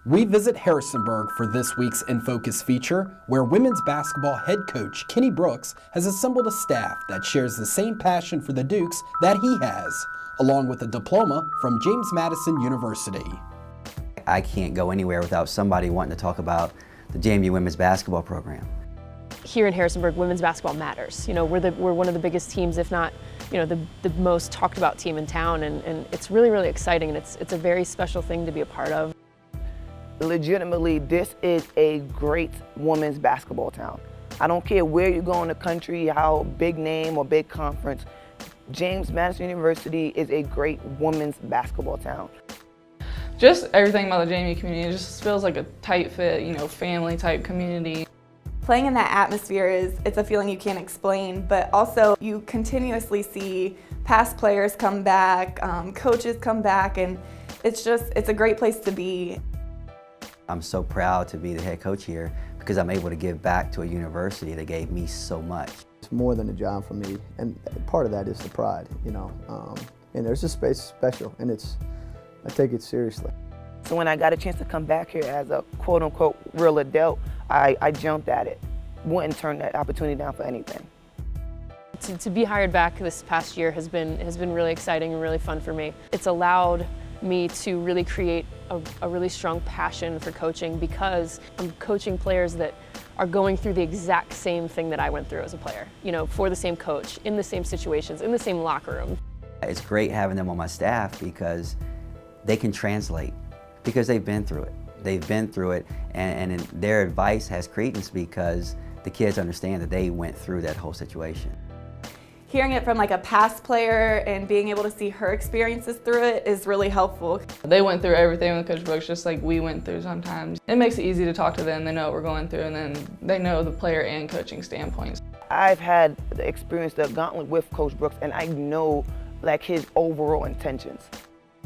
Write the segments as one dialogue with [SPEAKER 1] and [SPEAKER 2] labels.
[SPEAKER 1] We visit Harrisonburg for this week's In Focus feature, where women's basketball head coach Kenny Brooks has assembled a staff that shares the same passion for the Dukes that he has, along with a diploma from James Madison University.
[SPEAKER 2] I can't go anywhere without somebody wanting to talk about the JMU women's basketball program.
[SPEAKER 3] Here in Harrisonburg, women's basketball matters. You know, we're one of the biggest teams, if not, you know, the most talked about team in town, and it's really, really exciting, and it's a very special thing to be a part of.
[SPEAKER 4] Legitimately, this is a great women's basketball town. I don't care where you go in the country, how big name or big conference, James Madison University is a great women's basketball town.
[SPEAKER 5] Just everything about the JMU community, it just feels like a tight fit, you know, family type community.
[SPEAKER 6] Playing in that atmosphere it's a feeling you can't explain, but also you continuously see past players come back, coaches come back, and it's a great place to be.
[SPEAKER 2] I'm so proud to be the head coach here because I'm able to give back to a university that gave me so much.
[SPEAKER 7] It's more than a job for me, and part of that is the pride, you know. And there's a space special, and I take it seriously.
[SPEAKER 4] So when I got a chance to come back here as a quote-unquote real adult, I jumped at it. Wouldn't turn that opportunity down for anything.
[SPEAKER 3] To be hired back this past year has been really exciting and really fun for me. It's allowed me to really create a really strong passion for coaching because I'm coaching players that are going through the exact same thing that I went through as a player, you know, for the same coach, in the same situations, in the same locker room.
[SPEAKER 2] It's great having them on my staff because they can translate, because they've been through it. They've been through it, and their advice has credence because the kids understand that they went through that whole situation.
[SPEAKER 6] Hearing it from like a past player and being able to see her experiences through it is really helpful.
[SPEAKER 5] They went through everything with Coach Brooks just like we went through sometimes. It makes it easy to talk to them. They know what we're going through, and then they know the player and coaching standpoints.
[SPEAKER 4] I've had the experience, the gauntlet with Coach Brooks, and I know like his overall intentions.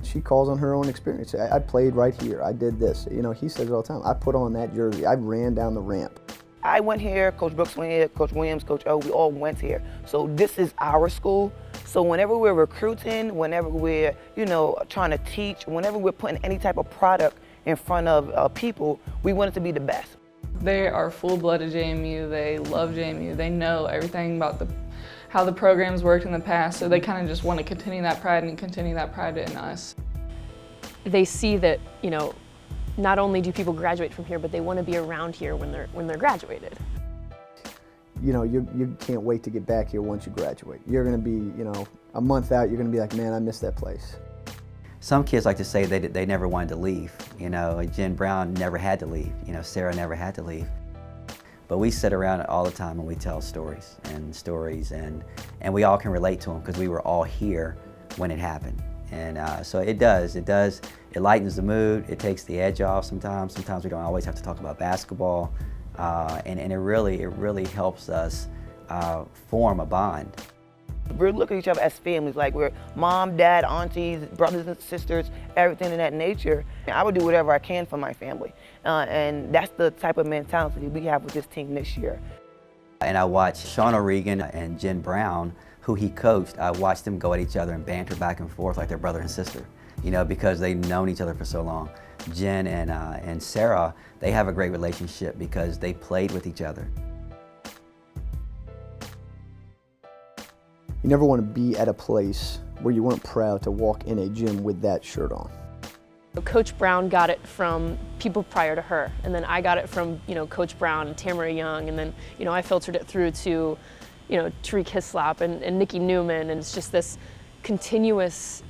[SPEAKER 7] She calls on her own experience. I played right here, I did this. You know, he says it all the time, I put on that jersey, I ran down the ramp.
[SPEAKER 4] I went here, Coach Brooks went here, Coach Williams, Coach O, we all went here. So this is our school. So whenever we're recruiting, whenever we're, you know, trying to teach, whenever we're putting any type of product in front of people, we want it to be the best.
[SPEAKER 5] They are full-blooded JMU, they love JMU, they know everything about how the program's worked in the past, so they kind of just want to continue that pride and continue that pride in us.
[SPEAKER 3] They see that, you know, not only do people graduate from here, but they want to be around here when they're graduated.
[SPEAKER 7] You know, you can't wait to get back here once you graduate. You're going to be, you know, a month out, you're going to be like, man, I miss that place.
[SPEAKER 2] Some kids like to say they never wanted to leave. You know, Jen Brown never had to leave. You know, Sarah never had to leave. But we sit around all the time and we tell stories, and we all can relate to them because we were all here when it happened. And so it lightens the mood, it takes the edge off sometimes. Sometimes we don't always have to talk about basketball, and it really helps us form a bond.
[SPEAKER 4] We're looking at each other as families, like we're mom, dad, aunties, brothers and sisters, everything of that nature. I would do whatever I can for my family, and that's the type of mentality we have with this team this year.
[SPEAKER 2] And I watched Sean O'Regan and Jen Brown, who he coached, I watched them go at each other and banter back and forth like they're brother and sister, you know, because they've known each other for so long. Jen and Sarah, they have a great relationship because they played with each other.
[SPEAKER 7] You never want to be at a place where you weren't proud to walk in a gym with that shirt on.
[SPEAKER 3] Coach Brown got it from people prior to her, and then I got it from, you know, Coach Brown and Tamara Young, and then, you know, I filtered it through to, you know, Tariq Hislop and Nikki Newman, and it's just this continuous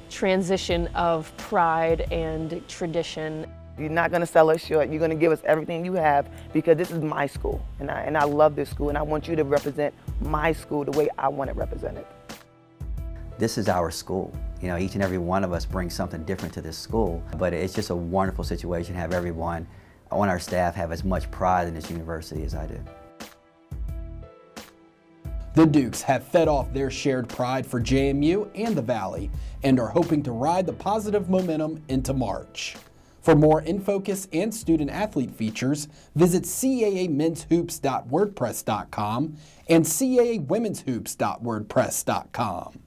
[SPEAKER 3] transition of pride and tradition.
[SPEAKER 4] You're not going to sell us short. You're going to give us everything you have because this is my school, and I love this school, and I want you to represent my school the way I want it represented.
[SPEAKER 2] This is our school. You know, each and every one of us brings something different to this school, but it's just a wonderful situation to have everyone on our staff have as much pride in this university as I do.
[SPEAKER 1] The Dukes have fed off their shared pride for JMU and the Valley and are hoping to ride the positive momentum into March. For more In Focus and student athlete features, visit caamenshoops.wordpress.com and caawomensHoops.wordpress.com.